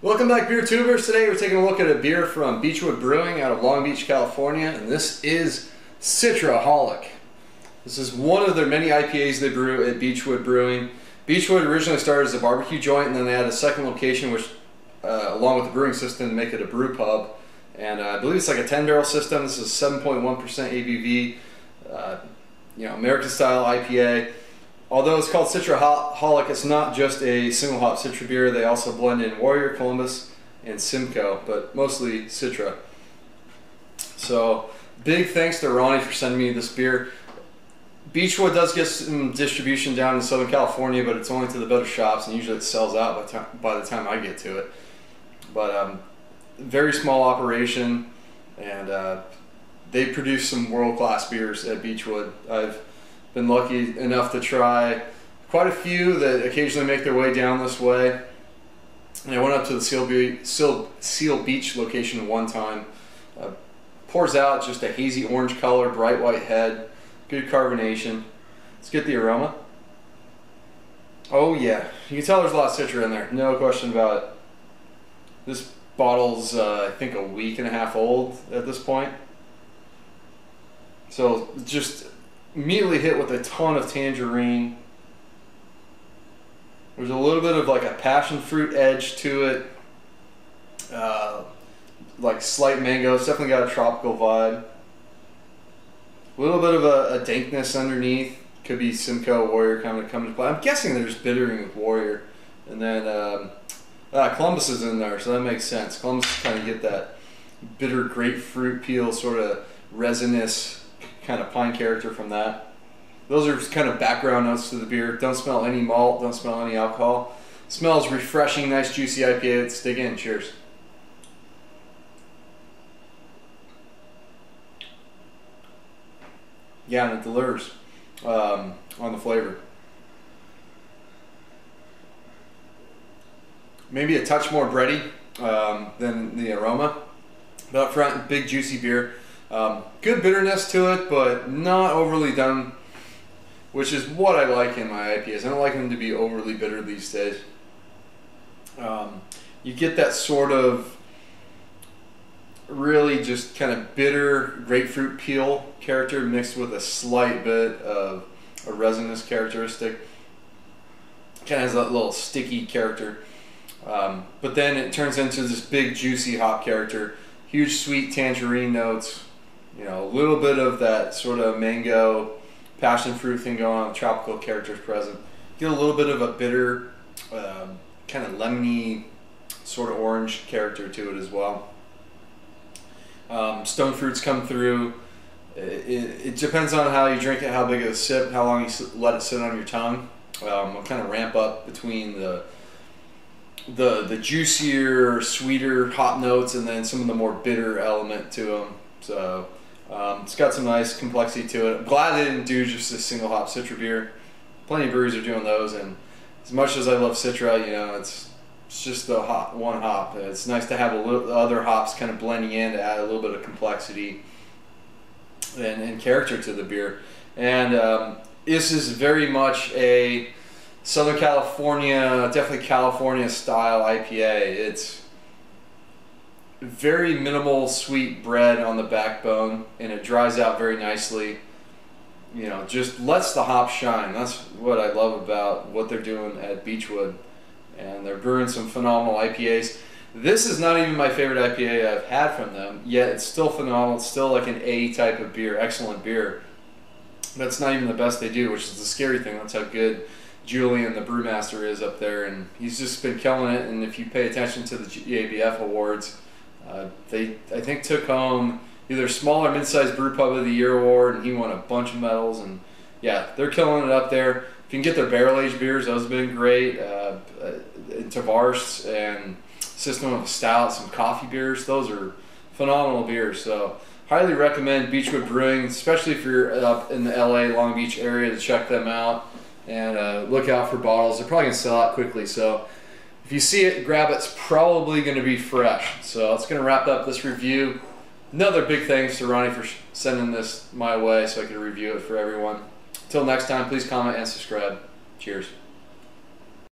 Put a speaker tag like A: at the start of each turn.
A: Welcome back, beer tubers. Today we're taking a look at a beer from Beachwood Brewing out of Long Beach, California, and this is Citraholic. This is one of their many IPAs they brew at Beachwood Brewing. Beachwood originally started as a barbecue joint, and then they had a second location which, along with the brewing system, to make it a brew pub. And I believe it's like a 10-barrel system. This is 7.1% ABV, American style IPA. Although it's called Citraholic, it's not just a single hop Citra beer. They also blend in Warrior, Columbus, and Simcoe, but mostly Citra. So big thanks to Ronnie for sending me this beer. Beachwood does get some distribution down in Southern California, but it's only to the better shops, and usually it sells out by the time I get to it. But very small operation, and they produce some world-class beers at Beachwood. I've been lucky enough to try quite a few that occasionally make their way down this way. And I went up to the Seal Beach location one time. Pours out just a hazy orange color, bright white head, good carbonation. Let's get the aroma. Oh yeah, you can tell there's a lot of Citra in there, no question about it. This bottle's I think a week and a half old at this point. So just immediately hit with a ton of tangerine. There's a little bit of like a passion fruit edge to it, like slight mango. It's definitely got a tropical vibe. A little bit of a dankness underneath. Could be Simcoe, Warrior kind of coming to play. I'm guessing they're just bittering with Warrior. And then Columbus is in there, so that makes sense. Columbus kind of get that bitter grapefruit peel, sort of resinous kind of pine character from that. Those are kind of background notes to the beer. Don't smell any malt, don't smell any alcohol. Smells refreshing, nice juicy IPA. Let's dig in. Cheers. Yeah, and it delivers on the flavor. Maybe a touch more bready than the aroma, but up front, big juicy beer. Good bitterness to it, but not overly done, which is what I like in my IPAs. I don't like them to be overly bitter these days. You get that sort of really just kind of bitter grapefruit peel character mixed with a slight bit of a resinous characteristic. Kind of has that little sticky character. But then it turns into this big juicy hop character. Huge sweet tangerine notes. A little bit of that sort of mango, passion fruit thing going on, tropical characters present. Get a little bit of a bitter, kind of lemony, sort of orange character to it as well. Stone fruits come through. It depends on how you drink it, how big of a sip, how long you let it sit on your tongue. Will kind of ramp up between the juicier, sweeter hop notes and then some of the more bitter element to them. So it's got some nice complexity to it. I'm glad they didn't do just a single hop Citra beer. Plenty of breweries are doing those, and as much as I love Citra, it's just the one hop. It's nice to have a little other hops kind of blending in to add a little bit of complexity and character to the beer. And this is very much a Southern California, definitely California style IPA. It's very minimal sweet bread on the backbone, and it dries out very nicely. Just lets the hops shine. That's what I love about what they're doing at Beachwood, and they're brewing some phenomenal IPAs. This is not even my favorite IPA I've had from them, yet it's still phenomenal. It's still like an A type of beer, excellent beer. But it's not even the best they do, which is the scary thing. That's how good Julian, the brewmaster, is up there, and he's just been killing it. And if you pay attention to the GABF awards, they, I think, took home either Small or Mid-Sized Brew Pub of the Year award, and he won a bunch of medals. And yeah, they're killing it up there. If you can get their barrel-aged beers, those have been great. Tavares and System of a Stout, some coffee beers, those are phenomenal beers. So highly recommend Beachwood Brewing, especially if you're up in the LA, Long Beach area, to check them out. And look out for bottles. They're probably going to sell out quickly. So if you see it, grab it. It's probably going to be fresh. So that's going to wrap up this review. Another big thanks to Ronnie for sending this my way so I could review it for everyone. Until next time, please comment and subscribe. Cheers.